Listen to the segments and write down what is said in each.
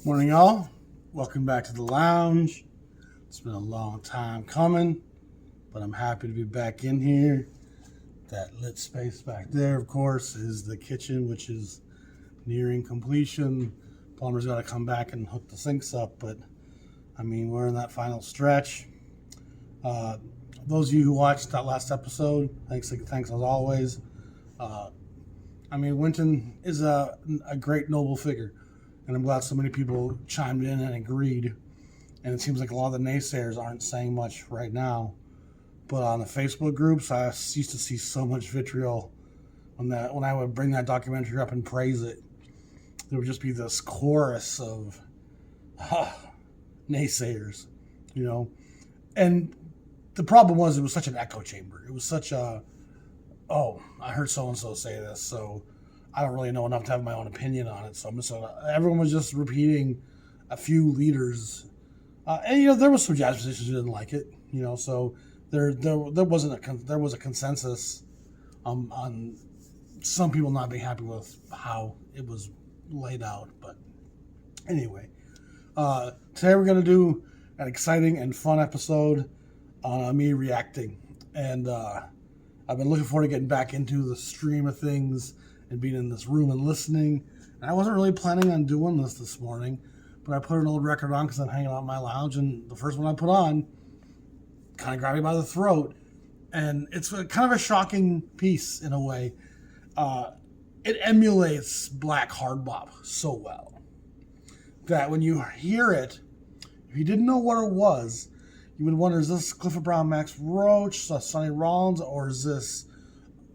Morning, y'all. Welcome back to the lounge. It's been a long time coming, but I'm happy to be back in here. That lit space back there, of course, is the kitchen, which is nearing completion. Plumber's got to come back and hook the sinks up, but I mean, we're in that final stretch. Those of you who watched that last episode, thanks as always. Winton is a great, noble figure. And I'm glad so many people chimed in and agreed. And it seems like a lot of the naysayers aren't saying much right now. But on the Facebook groups, I used to see so much vitriol when I would bring that documentary up and praise it. There would just be this chorus of naysayers, you know. And the problem was it was such an echo chamber. It was such a, I heard so-and-so say this, so I don't really know enough to have my own opinion on it. So everyone was just repeating a few leaders. And there was some jazz musicians who didn't like it, so there was a consensus on some people not being happy with how it was laid out. But anyway, today we're going to do an exciting and fun episode on me reacting. And I've been looking forward to getting back into the stream of things and being in this room and listening. And I wasn't really planning on doing this morning, but I put an old record on because I'm hanging out in my lounge, and the first one I put on kind of grabbed me by the throat. And it's kind of a shocking piece in a way. It emulates black hard bop so well that when you hear it, if you didn't know what it was, you would wonder, is this Clifford Brown, Max Roach, Sonny Rollins, or is this,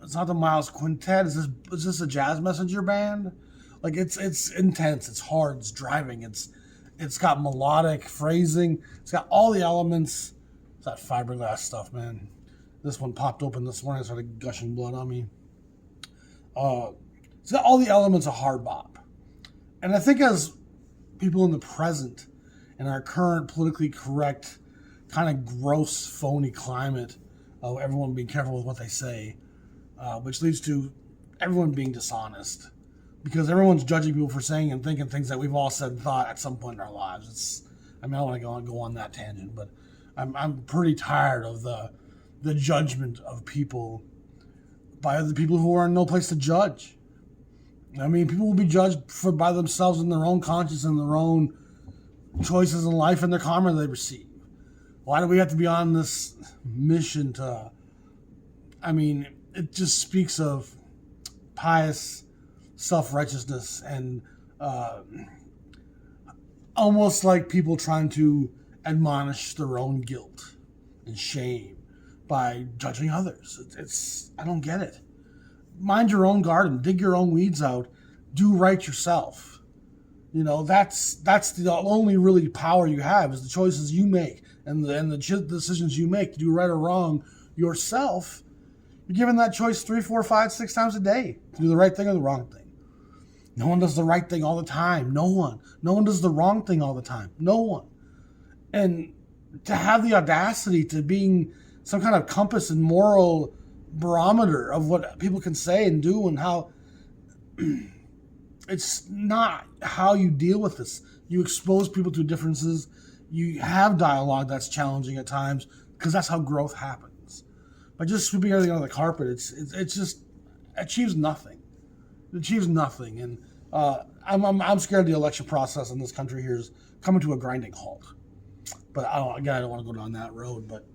it's not the Miles Quintet, is this a Jazz Messenger band? Like, it's intense, it's hard, it's driving, it's got melodic phrasing, it's got all the elements. It's that fiberglass stuff, man. This one popped open this morning, started gushing blood on me. It's got all the elements of hard bop. And I think as people in the present, in our current politically correct, kind of gross, phony climate of everyone being careful with what they say, which leads to everyone being dishonest, because everyone's judging people for saying and thinking things that we've all said and thought at some point in our lives. I don't want to go on that tangent, but I'm pretty tired of the judgment of people by other people who are in no place to judge. I mean, people will be judged by themselves and their own conscience and their own choices in life and their karma they receive. Why do we have to be on this mission to, it just speaks of pious self-righteousness and almost like people trying to admonish their own guilt and shame by judging others. I don't get it. Mind your own garden, dig your own weeds out, do right yourself. That's the only really power you have, is the choices you make and the decisions you make to do right or wrong yourself. You're given that choice 3, 4, 5, 6 times a day to do the right thing or the wrong thing. No one does the right thing all the time. No one. No one does the wrong thing all the time. No one. And to have the audacity to being some kind of compass and moral barometer of what people can say and do and how it's not how you deal with this. You expose people to differences. You have dialogue that's challenging at times, because that's how growth happens. By just sweeping everything under the carpet, it's just achieves nothing. It achieves nothing. And I'm scared the election process in this country here is coming to a grinding halt. But I don't want to go down that road. But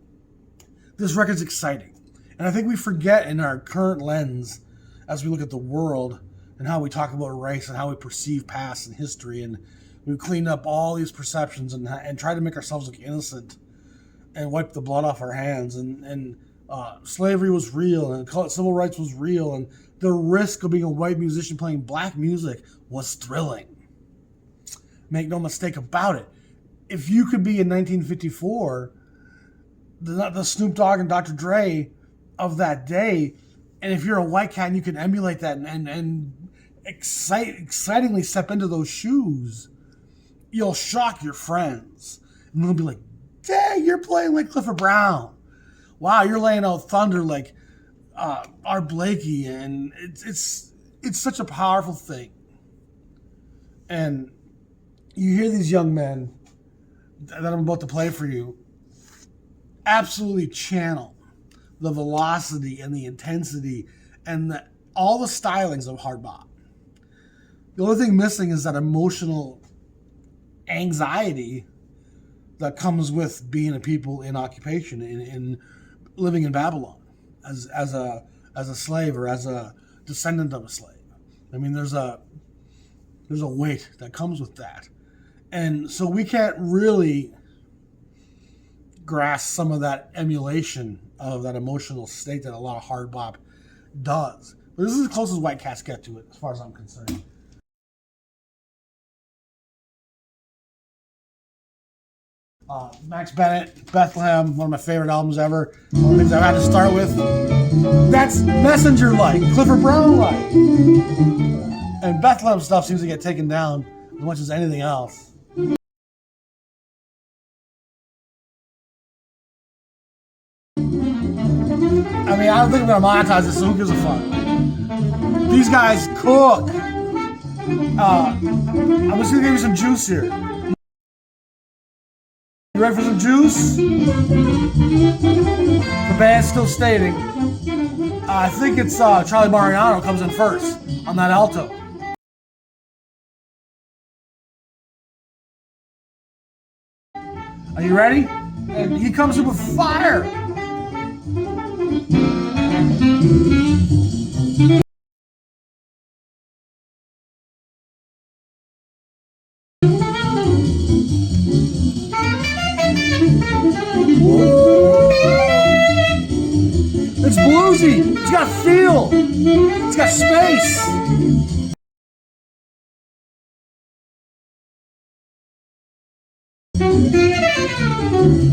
this record's exciting. And I think we forget in our current lens, as we look at the world and how we talk about race and how we perceive past and history, and we clean up all these perceptions and try to make ourselves look innocent and wipe the blood off our hands. And slavery was real, and civil rights was real, and the risk of being a white musician playing black music was thrilling. Make no mistake about it. If you could be in 1954, the Snoop Dogg and Dr. Dre of that day, and if you're a white cat and you can emulate that and excitingly step into those shoes, you'll shock your friends. And they'll be like, dang, you're playing like Clifford Brown. Wow, you're laying out thunder like our Blakey. And it's such a powerful thing. And you hear these young men that I'm about to play for you absolutely channel the velocity and the intensity and all the stylings of hard bop. The only thing missing is that emotional anxiety that comes with being a people in occupation, in living in Babylon as a slave or as a descendant of a slave. I mean, there's a weight that comes with that. And so we can't really grasp some of that emulation of that emotional state that a lot of hard bop does. But this is as close as White Cats get to it, as far as I'm concerned. Max Bennett, Bethlehem, one of my favorite albums ever. One of the things I've had to start with. That's Messenger-like, Clifford Brown-like. And Bethlehem stuff seems to get taken down as much as anything else. I mean, I don't think I'm going to monetize this, so who gives a fuck? These guys cook. I'm just going to give you some juice here. You ready for some juice? The band's still stating. I think it's Charlie Mariano comes in first on that alto. Are you ready? And he comes in with fire. It's bluesy. It's got feel. It's got space.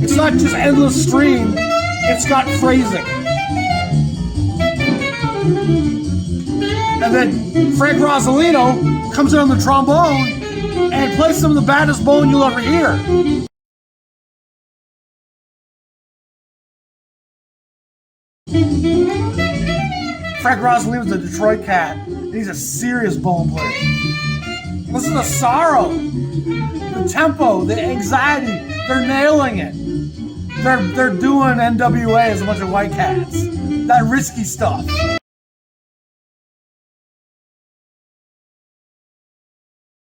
It's not just endless stream. It's got phrasing. And then Frank Rosalino comes in on the trombone and plays some of the baddest bone you'll ever hear. Frank Rosalino's a Detroit cat. He's a serious bone player. Listen to the sorrow, the tempo, the anxiety. They're nailing it. They're doing NWA as a bunch of white cats. That risky stuff.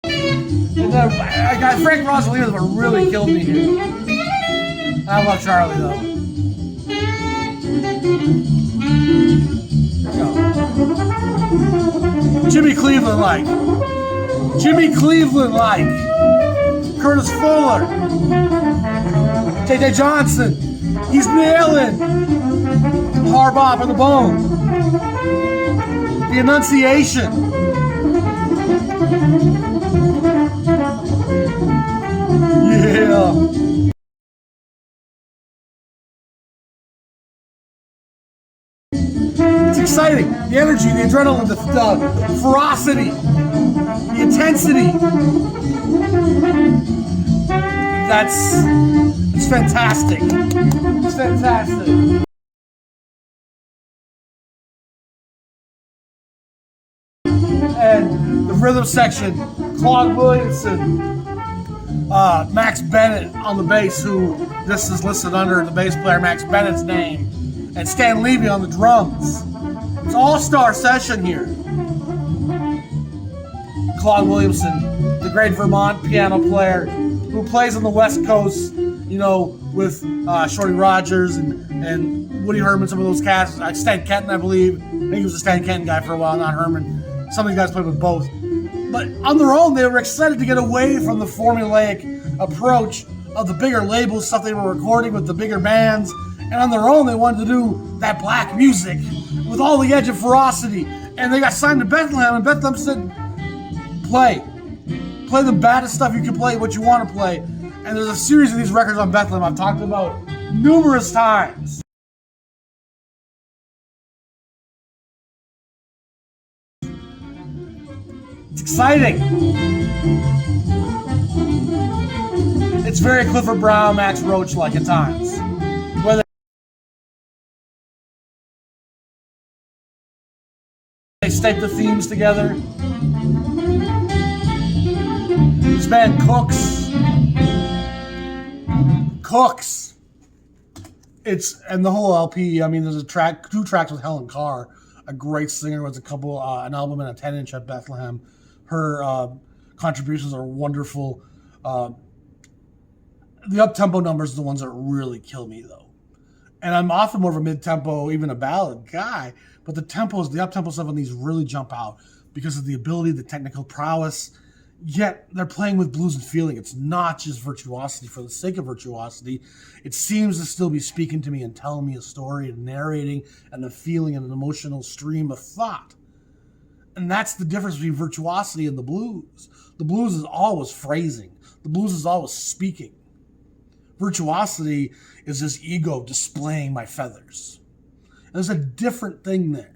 And then, Frank Rosalino's what really killed me here. I love Charlie though. Jimmy Cleveland-like. Jimmy Cleveland-like. Curtis Fuller. J.J. Johnson. He's nailing hard bop on the bone. The enunciation. Yeah. It's exciting. The energy, the adrenaline, the ferocity, the intensity. It's fantastic. It's fantastic. And the rhythm section, Claude Williamson, Max Bennett on the bass, who this is listed under the bass player Max Bennett's name, and Stan Levy on the drums. It's an all-star session here. Claude Williamson, the great Vermont piano player who plays on the West Coast, you know, with Shorty Rogers and Woody Herman, some of those cats. Stan Kenton, I believe. I think he was a Stan Kenton guy for a while, not Herman. Some of these guys played with both. But on their own, they were excited to get away from the formulaic approach of the bigger labels, stuff they were recording with the bigger bands. And on their own, they wanted to do that black music with all the edge of ferocity. And they got signed to Bethlehem, and Bethlehem said, play the baddest stuff you can play, what you want to play. And there's a series of these records on Bethlehem I've talked about numerous times. It's exciting. It's very Clifford Brown, Max Roach-like at times. Whether they stake the themes together. This band Cooks. And the whole LP. I mean, there's two tracks with Helen Carr, a great singer with an album and a 10-inch at Bethlehem. Her contributions are wonderful. The up-tempo numbers are the ones that really kill me, though. And I'm often more of a mid-tempo, even a ballad guy, but the up-tempo stuff on these really jump out because of the ability, the technical prowess, yet they're playing with blues and feeling. It's not just virtuosity for the sake of virtuosity. It seems to still be speaking to me and telling me a story and narrating and the feeling and an emotional stream of thought. And that's the difference between virtuosity and the blues. The blues is always phrasing. The blues is always speaking. Virtuosity is this ego displaying my feathers. And there's a different thing there.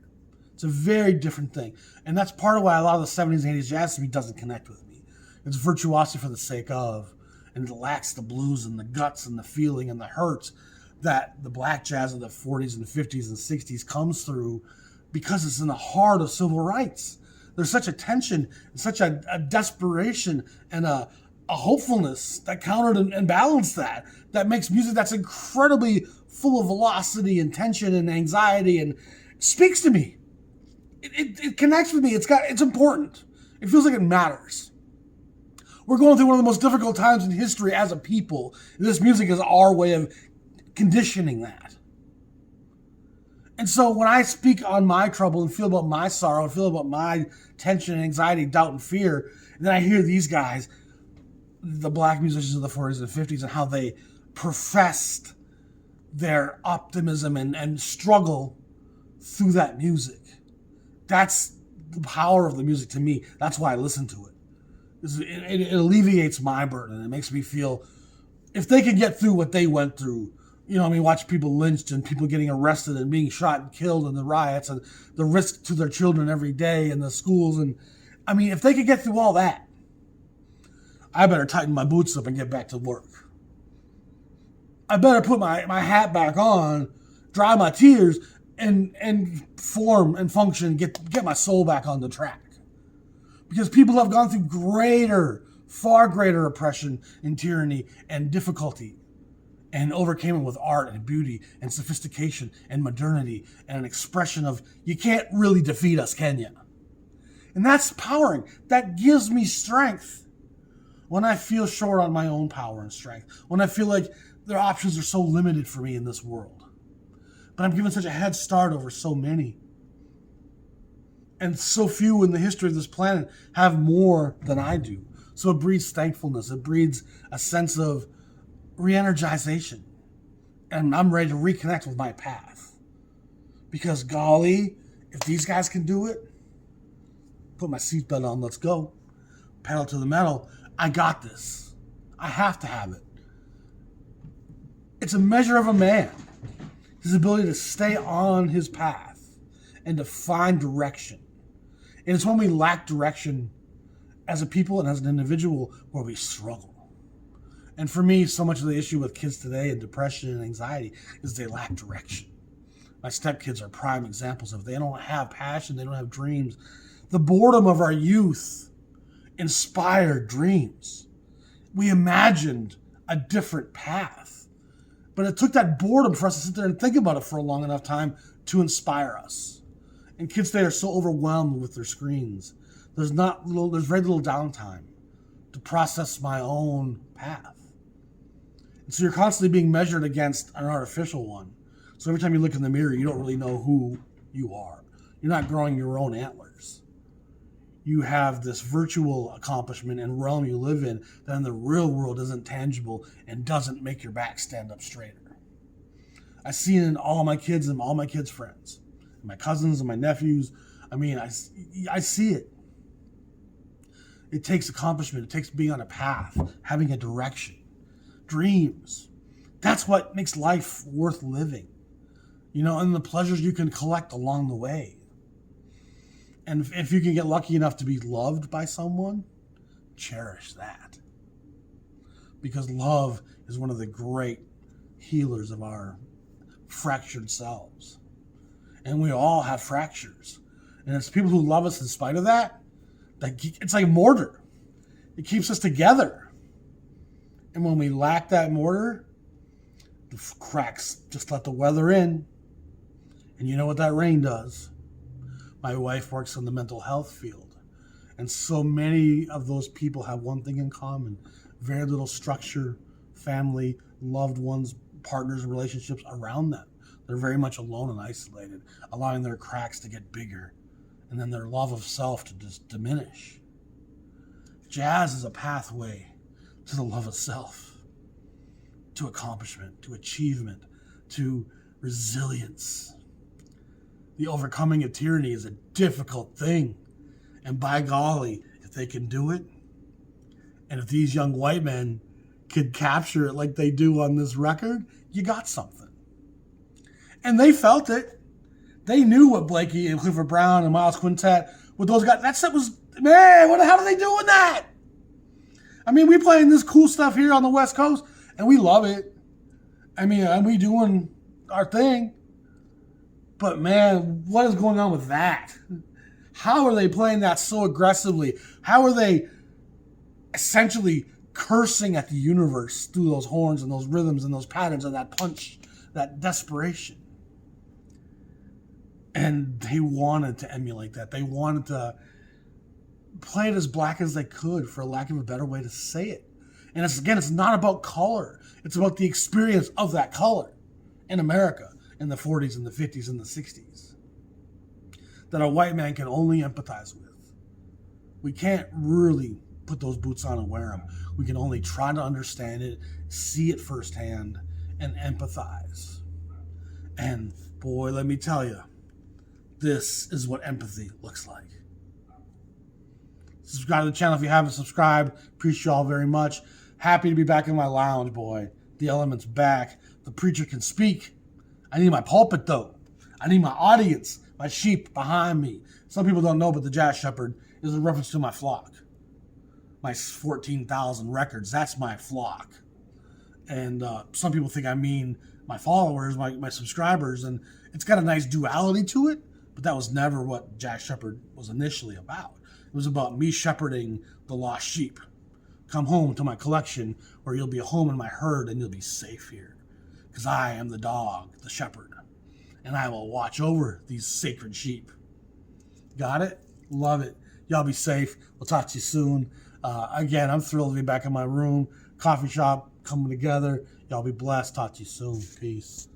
It's a very different thing. And that's part of why a lot of the 70s and 80s jazz to me doesn't connect with me. It's virtuosity for the sake of, and it lacks the blues and the guts and the feeling and the hurt that the black jazz of the 40s and 50s and 60s comes through because it's in the heart of civil rights. There's such a tension, such a desperation, and a hopefulness that countered and balanced that makes music that's incredibly full of velocity and tension and anxiety and speaks to me. It connects with me. It's important. It feels like it matters. We're going through one of the most difficult times in history as a people. And this music is our way of conditioning that. And so when I speak on my trouble and feel about my sorrow and feel about my tension and anxiety, doubt and fear, and then I hear these guys, the black musicians of the 40s and 50s, and how they professed their optimism and struggle through that music. That's the power of the music to me. That's why I listen to it. It alleviates my burden. It makes me feel, if they can get through what they went through, watch people lynched and people getting arrested and being shot and killed in the riots and the risk to their children every day in the schools. And if they could get through all that, I better tighten my boots up and get back to work. I better put my hat back on, dry my tears, and form and function, get my soul back on the track. Because people have gone through far greater oppression and tyranny and difficulty and overcame it with art and beauty and sophistication and modernity and an expression of, you can't really defeat us, can you? And that's empowering. That gives me strength when I feel short on my own power and strength, when I feel like their options are so limited for me in this world. But I'm given such a head start over so many. And so few in the history of this planet have more than I do. So it breeds thankfulness. It breeds a sense of re-energization. And I'm ready to reconnect with my path. Because golly, if these guys can do it, put my seatbelt on, let's go. Pedal to the metal. I got this. I have to have it. It's a measure of a man. His ability to stay on his path and to find direction. And it's when we lack direction as a people and as an individual where we struggle. And for me, so much of the issue with kids today and depression and anxiety is they lack direction. My stepkids are prime examples of it. They don't have passion. They don't have dreams. The boredom of our youth inspired dreams. We imagined a different path. But it took that boredom for us to sit there and think about it for a long enough time to inspire us. And kids today are so overwhelmed with their screens. There's very little downtime to process my own path. And so you're constantly being measured against an artificial one. So every time you look in the mirror, you don't really know who you are. You're not growing your own antlers. You have this virtual accomplishment and realm you live in that in the real world isn't tangible and doesn't make your back stand up straighter. I see it in all my kids and all my kids' friends, and my cousins and my nephews. I see it. It takes accomplishment. It takes being on a path, having a direction, dreams. That's what makes life worth living, and the pleasures you can collect along the way. And if you can get lucky enough to be loved by someone, cherish that. Because love is one of the great healers of our fractured selves. And we all have fractures. And it's people who love us in spite of that, it's like mortar. It keeps us together. And when we lack that mortar, the cracks just let the weather in. And you know what that rain does? My wife works in the mental health field. And so many of those people have one thing in common. Very little structure, family, loved ones, partners, relationships around them. They're very much alone and isolated, allowing their cracks to get bigger and then their love of self to just diminish. Jazz is a pathway to the love of self, to accomplishment, to achievement, to resilience. The overcoming of tyranny is a difficult thing. And by golly, if they can do it, and if these young white men could capture it like they do on this record, you got something. And they felt it. They knew what Blakey and Clifford Brown and Miles Quintet, with those guys, that stuff was, man, what the hell are they doing that? I mean, we playing this cool stuff here on the West Coast, and we love it. I mean, and we doing our thing. But man, what is going on with that? How are they playing that so aggressively? How are they essentially cursing at the universe through those horns and those rhythms and those patterns and that punch, that desperation? And they wanted to emulate that. They wanted to play it as black as they could, for lack of a better way to say it. And it's not about color. It's about the experience of that color in America in the 40s and the 50s and the 60s that a white man can only empathize with. We can't really put those boots on and wear them. We can only try to understand it, see it firsthand, and empathize. And boy, let me tell you, this is what empathy looks like. Subscribe to the channel if you haven't subscribed. Appreciate you all very much. Happy to be back in my lounge, boy. The element's back. The preacher can speak. I need my pulpit, though. I need my audience, my sheep behind me. Some people don't know, but the Jazz Shepherd is a reference to my flock. My 14,000 records, that's my flock. And some people think I mean my followers, my subscribers, and it's got a nice duality to it, but that was never what Jazz Shepherd was initially about. It was about me shepherding the lost sheep. Come home to my collection, where you'll be a home in my herd and you'll be safe here. Because I am the dog, the shepherd, and I will watch over these sacred sheep. Got it? Love it. Y'all be safe. We'll talk to you soon. Again, I'm thrilled to be back in my room. Coffee shop coming together. Y'all be blessed. Talk to you soon. Peace.